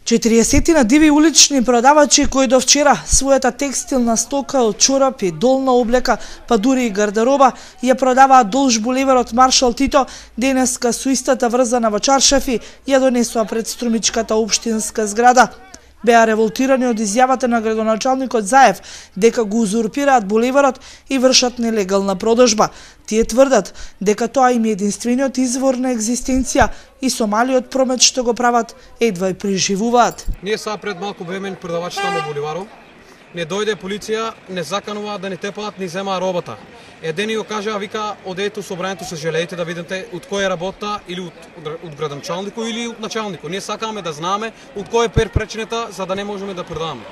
40 диви улични продавачи кои до вчера својата текстилна стока од чорапи, долна облека, па дури и гардероба ја продаваат долж булеварот Маршал Тито, денеска со истата врзана во чаршафи ја донесоа пред Струмичката општинска зграда. Беа револтирани од изјавата на градоначалникот Заев дека го узурпираат булеварот и вршат нелегална продажба. Тие тврдат дека тоа им е единствениот извор на екзистенција и со малиот промет што го прават едва и преживуваат. Ние сега пред малку време продавачите на буливарот не дојде полиција, не заканува да не тепаат, ни земаа робата. Едени го кажа, вика, одете у собранието се желеете да видите од кој е работа, или од градоначалникот или од началникот. Ние сакаме да знаеме од кој е пречината, за да не можеме да продаваме.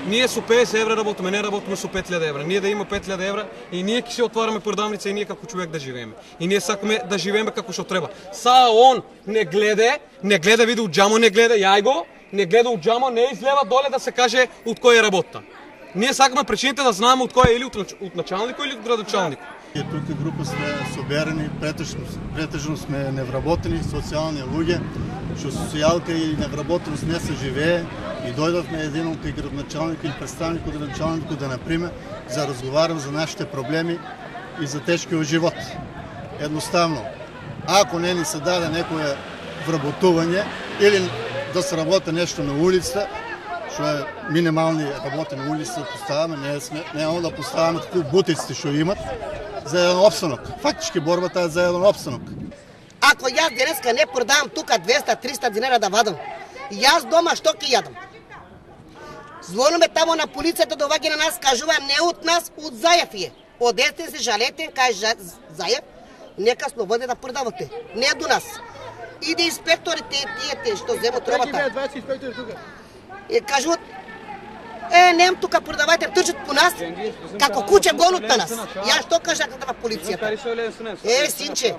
Ние со 50 евра работиме, не работиме со 5000 евра. Ние да има 5000 евра и ние ќе се отвараме продавница и ние како човек да живееме. И ние сакаме да живееме како што треба. Са он не гледа видео џамо, не гледа јај го, не гледа од џамо, не излева доле да се каже од кој е работа. Ние сакаме причините да знаеме од кој е, или од началникот или од градоначалникот. Тука група сме соберени, претежно сме невработени социјални луѓе, што социјалка и невработеност не се живее, и дојдовме едином кај градоначалникот или представникот на началникот да наприме за разговарам за нашите проблеми и за тешкиот живот. Едноставно, ако не ни се даде некое вработување или да се работи нешто на улица, што е минимални работи на улица поставаме, не да поставаме такви бутици што имат за еден опстанок. Фактички борбата е за еден опстанок. Ако јас денеска не продавам тука 200-300 динара да вадам, јас дома што ќе јадам? Звониме тамо на полицијата, доваѓа на нас, кажува не од нас, од Заев е. Одете се, жалете, каже Заев, нека слободе да продавате, не до нас. Иде инспекторите, тие што земат робата. И кажуват, нем тука продавајте, трчат по нас, како куче гонут на нас. Јас што кажа на полицијата? Синче,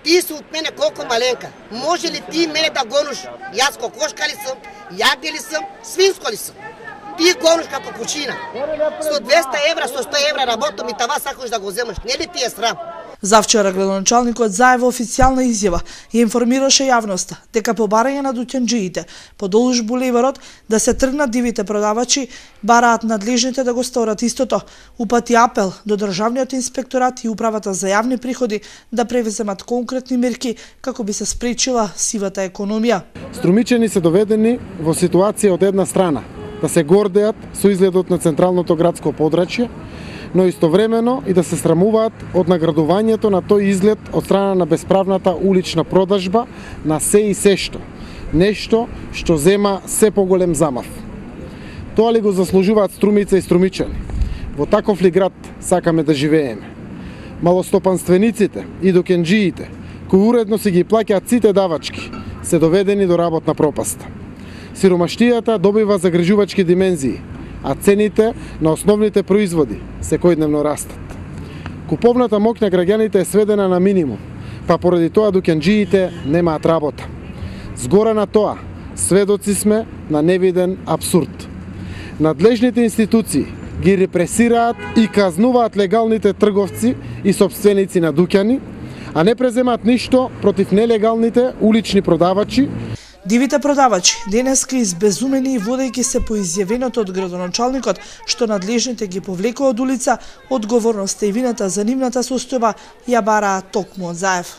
ти си од мене колку маленка. Може ли ти мене да гонуш? Јас кокошка ли сум, јагне ли сум, свинско ли сум? Ти гонуш како кучина. Со 200 евра, со 100 евра работам и това сакаш да го земаш. Не ли ти е срам? Завчера градоначалникот Заев во официјална изјава ја информираше јавноста дека по барање на дуќанџиите подолж булеварот да се тргнат дивите продавачи, бараат надлежните да го сторат истото. Упати апел до Државниот инспекторат и Управата за јавни приходи да превземат конкретни мерки како би се спречила сивата економија. Струмичани се доведени во ситуација од една страна да се гордеат со изгледот на централното градско подрачје, но истовремено и да се срамуваат од наградувањето на тој изглед од страна на бесправната улична продажба на се и сешто. Нешто што зема се поголем замав. Тоа ли го заслужуваат Струмица и струмичани? Во таков ли град сакаме да живееме? Малостопанствениците и докенџиите, кои уредно си ги плаќаат сите давачки, се доведени до работна пропаста. Сиромаштијата добива загрижувачки димензии, а цените на основните производи секојдневно растат. Куповната моќ на граѓаните е сведена на минимум, па поради тоа дуќанџиите немаат работа. Згора на тоа, сведоци сме на невиден апсурд. Надлежните институции ги репресираат и казнуваат легалните трговци и сопственици на дуќани, а не преземаат ништо против нелегалните улични продавачи. Дивите продавачи денеска избезумени и водејќи се по изјавеното од градоначалникот што надлежните ги повлекува од улица, одговорноста и вината за нивната состојба ја бараат токму од Заев.